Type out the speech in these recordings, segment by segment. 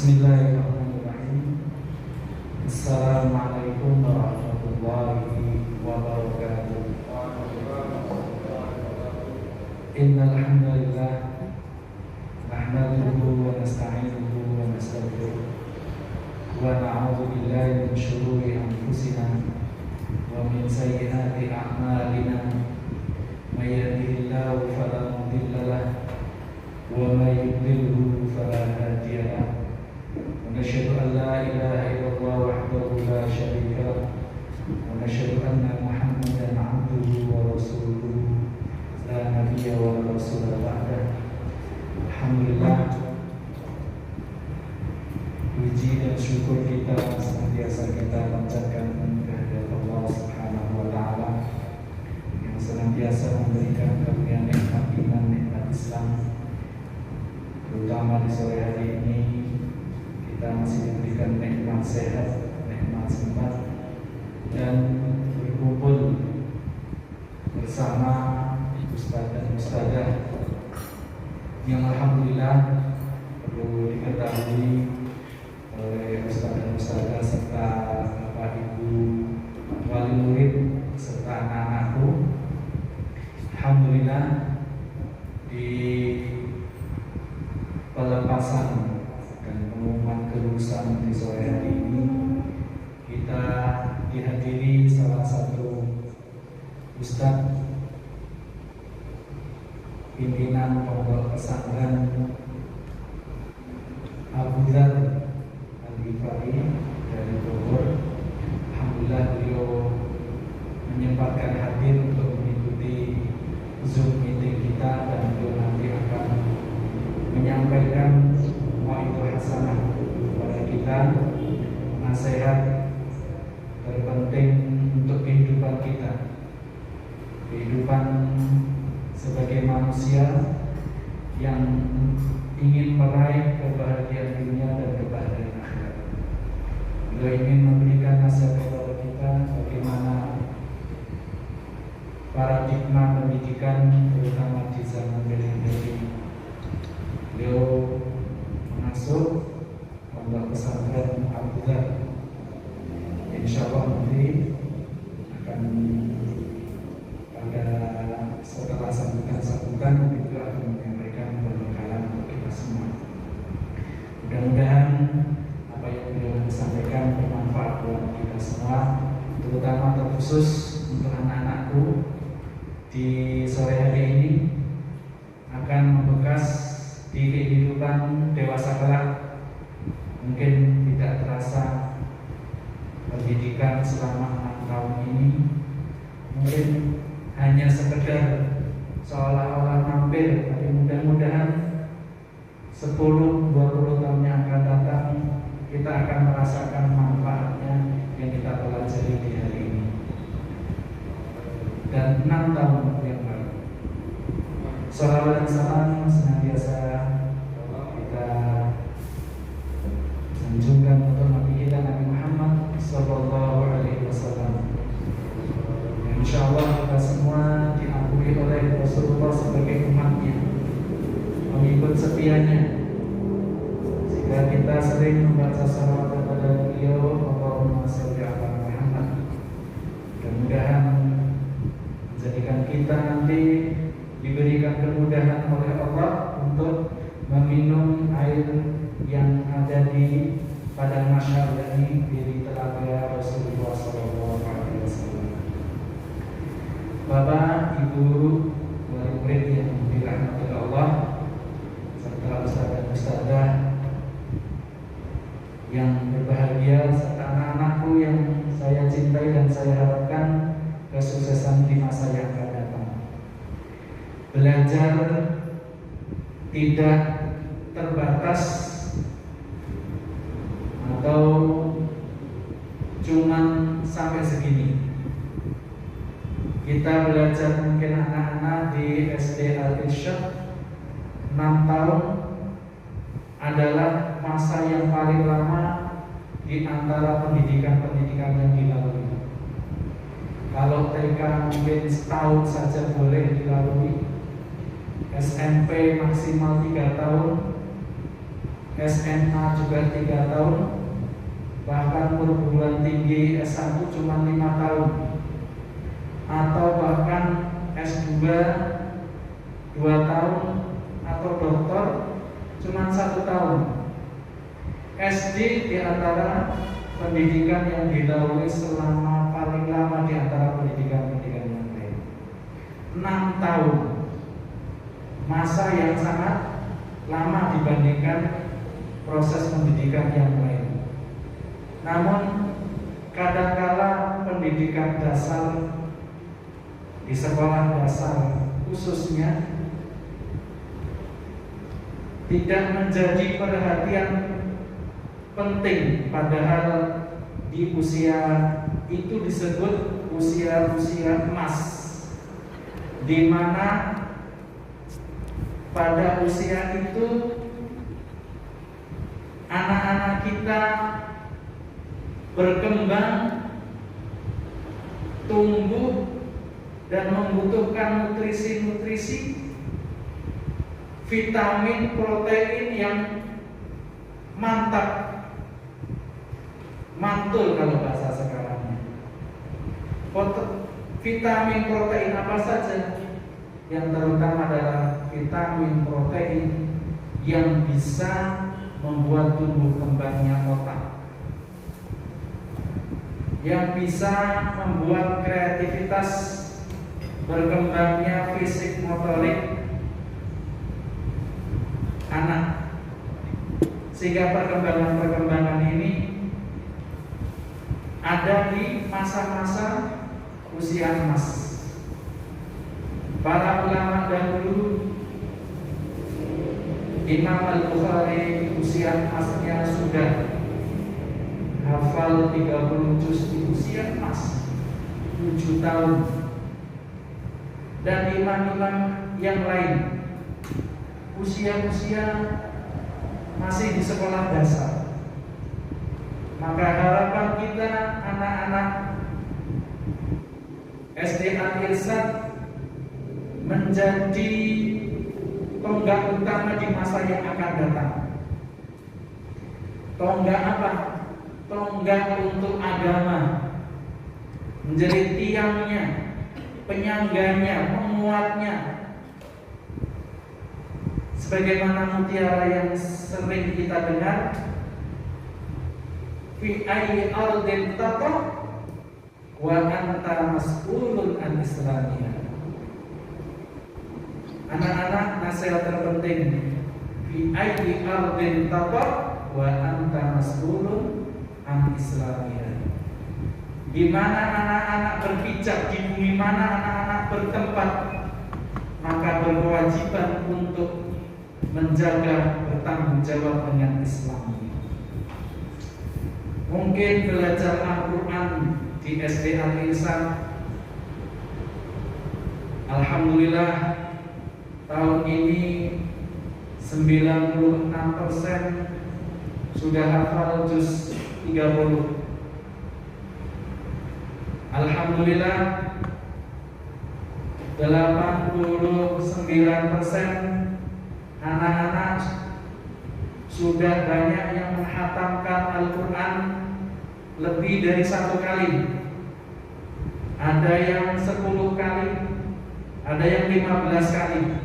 Bismillahirrahmanirrahim. Assalamualaikum warahmatullahi wabarakatuh. Innal hamdalillah nahmaduhu wa nasta'inuhu wa nastaghfiruh wa na'udzu billahi min shururi anfusina wa min sayyiati a'malina. May yahdihillahu fala mudilla lahu wa may yudlilhu fala hadiya lahu. ونشهد أن لا إله إلا الله وحده لا شريك له ونشهد أن محمدا عبده ورسوله لا نبي ولا رسول بعده. Alhamdulillah, puji dan syukur kita senantiasa kita panjatkan kehadirat Allah Subhanahu wa Ta'ala yang senantiasa memberikan karunia nikmat iman, nikmat Islam, terutama di sore hari ini. Kita masih diberikan nikmat sehat, nikmat sempat, dan berkumpul bersama ustaz dan ustazah yang alhamdulillah perlu diketahui oleh ustaz dan ustazah serta bapak ibu wali murid serta anak-anakku. Alhamdulillah, di pelepasan pengumuman kelulusan di sore hari ini kita dihadiri salah satu ustaz pimpinan pondok pesantren Abu Dzar Al-Ghifari dari Bogor. Alhamdulillah, beliau menyempatkan hadir untuk mengikuti Zoom meeting kita, dan beliau nanti akan menyampaikan itu hasanah kepada kita, nasihat terpenting untuk kehidupan kita, kehidupan sebagai manusia yang ingin meraih kebahagiaan dunia dan kebahagiaan akhirat. Beliau ingin memberikan nasihat kepada kita bagaimana paradigma pendidikan terutama di zaman milenial ini. Beliau masuk pondok pesantren Abu Dzar. Insyaallah nanti akan pada setelah sambutan itu akan menyampaikan pembekalan untuk kita semua. Mudah-mudahan apa yang beliau sampaikan bermanfaat buat kita semua, terutama terkhusus untuk anak-anakku di sore hari ini akan membekas di kehidupan dewasa kelak. Mungkin tidak terasa pendidikan selama 6 tahun ini mungkin hanya sekedar seolah-olah mampir, tapi mudah-mudahan 10-20 tahun yang akan datang kita akan merasakan manfaatnya yang kita pelajari di hari ini dan 6 tahun yang lalu. Salawat dan salam senantiasa kita sanjungkan untuk Nabi kita Nabi Muhammad Sallallahu Alaihi Wasallam. Insyaallah kita semua diampuni oleh Rasulullah sebagai umatnya, pengikut setianya. Jika kita sering membaca salawat kepada beliau, Allahumma sholli ala Muhammad, mudah-mudahan menjadikan kita nanti diberikan kemudahan oleh Allah untuk meminum air yang ada di padang mahsyar, yakni di telaga Rasulullah SAW. Bapak, Ibu, wali murid yang dirahmati Allah, serta ustaz dan ustazah yang berbahagia, serta anak-anakku yang saya cintai dan saya harapkan kesuksesan di masa yang akan datang. Belajar tidak terbatas atau cuman sampai segini. Kita belajar mungkin anak-anak di SD Al-Irsyad 6 tahun adalah masa yang paling lama di antara pendidikan-pendidikan yang dilalui. Kalau TK mungkin setahun saja boleh dilalui, SMP maksimal 3 tahun, SMA juga 3 tahun, bahkan perguruan tinggi S1 cuma 5 tahun, atau bahkan S2 2 tahun, atau doktor cuma 1 tahun. SD di antara pendidikan yang dilalui selama paling lama di antara pendidikan-pendidikan yang lain. 6 tahun, masa yang sangat lama dibandingkan proses pendidikan yang lain. Namun kadangkala pendidikan dasar di sekolah dasar khususnya tidak menjadi perhatian penting, padahal di usia itu disebut usia-usia emas, di mana pada usia itu anak-anak kita berkembang, tumbuh, dan membutuhkan nutrisi-nutrisi, vitamin, protein yang mantap, mantul kalau bahasa sekarangnya. Vitamin protein apa saja? Yang terutama adalah vitamin protein yang bisa membuat tumbuh kembangnya otak, yang bisa membuat kreativitas, berkembangnya fisik motorik anak, sehingga perkembangan ini ada di masa-masa usia emas. Para ulama dahulu, Imam Al-Bukhari usia emasnya sudah hafal 30 juz di usia emas 7 tahun. Dan imam-imam yang lain usia-usia masih di sekolah dasar. Maka harapan kita anak-anak SD Al-Irsyad menjadi tonggak utama di masa yang akan datang. Tonggak apa? Tonggak untuk agama, menjadi tiangnya, penyangganya, penguatnya. Sebagaimana mutiara yang sering kita dengar, fi ayyi ardin tata wa anta mas'ulun an islamiyah. Anak-anak, nasihat terpenting, fi ayyi ardin tata wa anta mas'ulun an islamiyah. Di mana anak-anak berpijak, di bumi mana anak-anak bertempat, maka berkewajiban untuk menjaga, bertanggung jawab dengan Islam. Mungkin belajar Al-Quran di SD Al-Irsyad, alhamdulillah tahun ini 96% sudah hafal juz 30. Alhamdulillah 89% anak-anak sudah banyak yang menghatamkan Al-Quran lebih dari 1 kali. Ada yang 10 kali, ada yang 15 kali.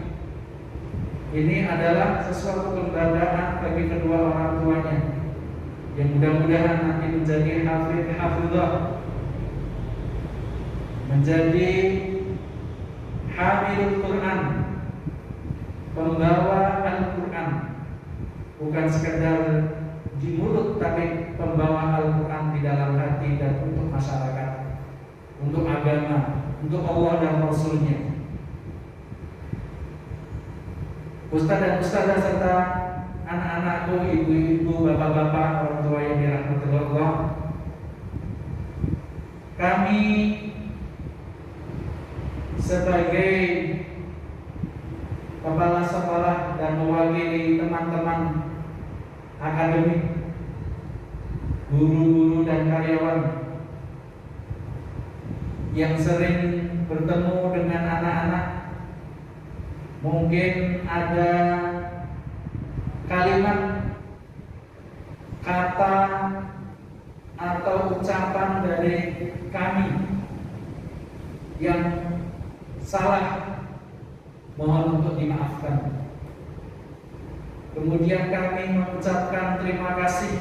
Ini adalah sesuatu kebanggaan bagi kedua orang tuanya, yang mudah-mudahan nanti menjadi hafidhah, menjadi hamilul Quran, pembawa Al-Quran, bukan sekedar di mulut, tapi pembawa Al-Quran di dalam hati dan untuk masyarakat, untuk agama, untuk Allah dan Rasulnya. Ustaz dan ustazah serta anak-anakku, ibu-ibu, bapak-bapak, orang tua yang dirahmati Allah, kami sebagai kepala sekolah dan mewakili teman-teman akademik, guru-guru dan karyawan yang sering bertemu dengan anak-anak, mungkin ada kalimat kata atau ucapan dari kami yang salah, mohon untuk dimaafkan. Kemudian kami mengucapkan terima kasih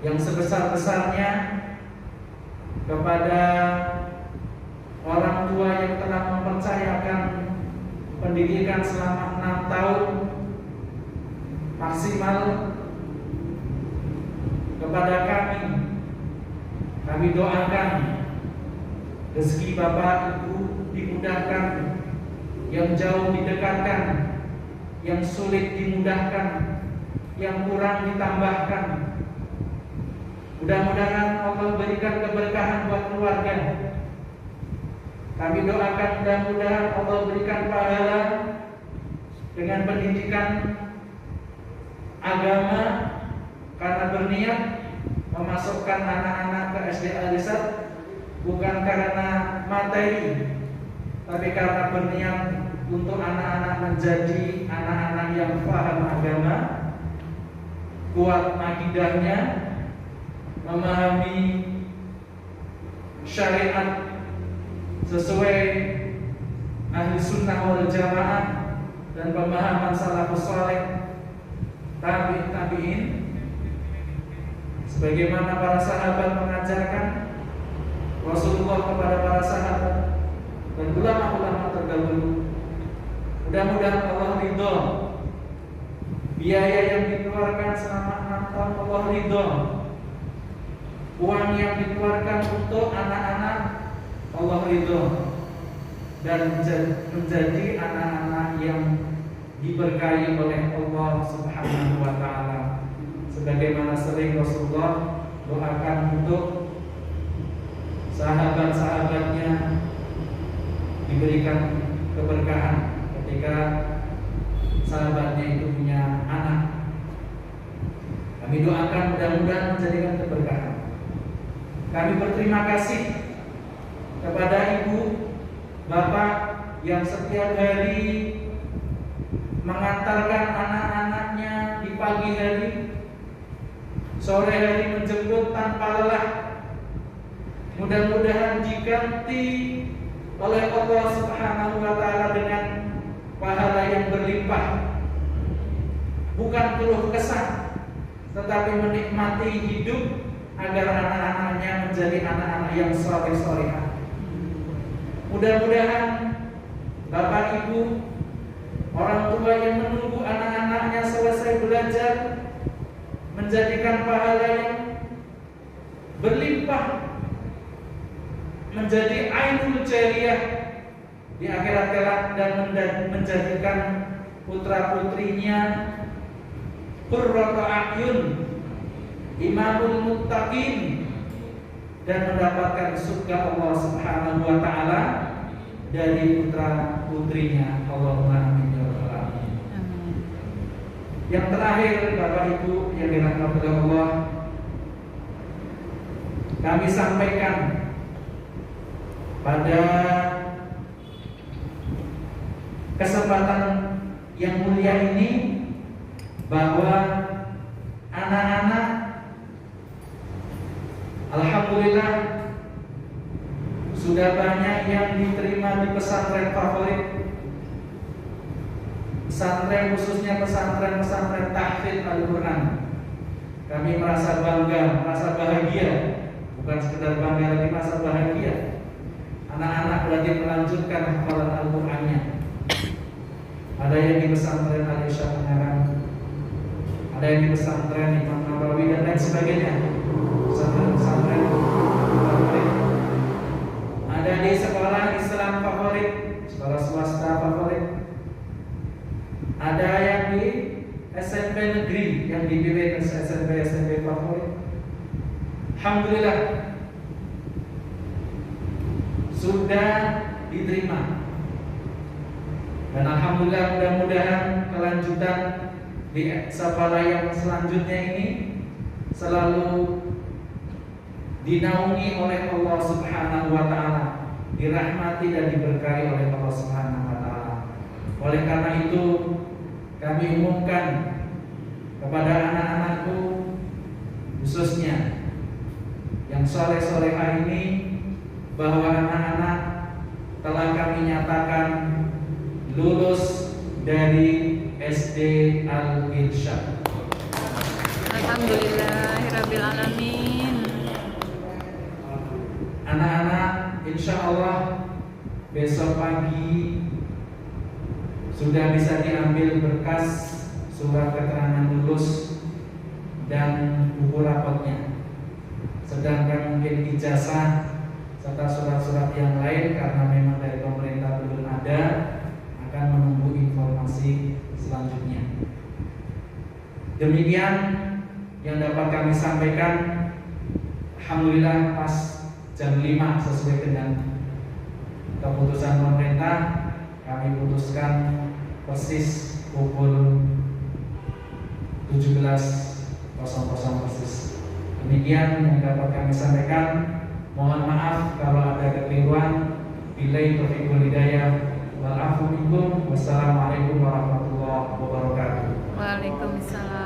yang sebesar-besarnya kepada orang tua yang telah mempercayakan pendidikan selama 6 tahun maksimal kepada kami. Kami doakan rezeki Bapak Ibu dimudahkan, yang jauh didekatkan, yang sulit dimudahkan, yang kurang ditambahkan. Mudah-mudahan Allah berikan keberkahan buat keluarga. Kami doakan mudah-mudahan Allah berikan pahala dengan pendidikan agama, karena berniat memasukkan anak-anak ke SD Al-Irsyad bukan karena materi, tapi karena berniat untuk anak-anak menjadi anak-anak yang paham agama, kuat akidahnya, memahami syariat sesuai ahli sunnah wal jamaah dan pemahaman salafus saleh, tabi'in, sebagaimana para sahabat mengajarkan, Rasulullah kepada para sahabat dan ulama-ulama terdahulu. Mudah-mudahan Allah ridho biaya yang dikeluarkan selama 6 tahun, Allah ridho uang yang dikeluarkan untuk anak-anak, Allah ridho, dan menjadi anak-anak yang diberkahi oleh Allah Subhanahu wa ta'ala. Sebagaimana sering Rasulullah doakan untuk sahabat-sahabatnya diberikan keberkahan ketika sahabatnya itu punya anak. Kami doakan mudah-mudahan menjadikan keberkahan. Kami berterima kasih kepada ibu, bapak yang setiap hari mengantarkan anak-anaknya di pagi hari, sore hari menjemput tanpa lelah. Mudah-mudahan diganti oleh Allah Subhanahu wa ta'ala dengan pahala yang berlimpah, bukan keluh kesah, tetapi menikmati hidup agar anak-anaknya menjadi anak-anak yang saleh-salehah. Mudah-mudahan Bapak Ibu, orang tua yang menunggu anak-anaknya selesai belajar, menjadikan pahala yang berlimpah, menjadi ainul jariyah di akhirat kelak, dan menjadikan putra-putrinya qurratu a'yun, imamul muttaqin, dan mendapatkan surga Allah Subhanahu wa ta'ala dari putra-putrinya. Allahumma amin ya rabbal alamin. Yang terakhir, Bapak Ibu yang dirahmati Allah, kami sampaikan pada kesempatan yang mulia ini bahwa anak-anak alhamdulillah sudah banyak yang diterima di pesantren favorit, pesantren khususnya pesantren tahfidz Al-Quran. Kami merasa bangga, merasa bahagia, bukan sekedar bangga, tapi merasa bahagia. Anak-anak berarti melanjutkan hafalan Al-Qurannya. Ada yang di pesantren Al-Irsyad Ungaran, ada yang di pesantren Imam Nawawi dan lain sebagainya. Pesantren favorit. Ada di sekolah Islam favorit, sekolah swasta favorit. Ada yang di SMP negeri yang dipilih SMP favorit. Alhamdulillah sudah diterima. Dan alhamdulillah mudah-mudahan kelanjutan di sekolah yang selanjutnya ini selalu dinaungi oleh Allah Subhanahu wa ta'ala, dirahmati dan diberkahi oleh Allah Subhanahu wa ta'ala. Oleh karena itu kami umumkan kepada anak-anakku khususnya yang soleh-soleha ini, bahwa anak-anak telah kami nyatakan lulus dari SD Al-Irsyad. Alhamdulillahirabbil alamin. Anak-anak insya Allah besok pagi sudah bisa diambil berkas surat keterangan lulus dan buku rapotnya. Sedangkan mungkin ijazah serta surat-surat yang lain karena memang dari pemerintah belum ada, akan menunggu informasi selanjutnya. Demikian yang dapat kami sampaikan. Alhamdulillah pas jam 5 sesuai dengan keputusan pemerintah, kami putuskan persis pukul 17.00 persis. Demikian yang dapat kami sampaikan. Mohon maaf kalau ada kekeliruan. Billahi taufiq wal hidayah. Wal afu minkum. Wassalamualaikum warahmatullahi wabarakatuh. Waalaikumsalam.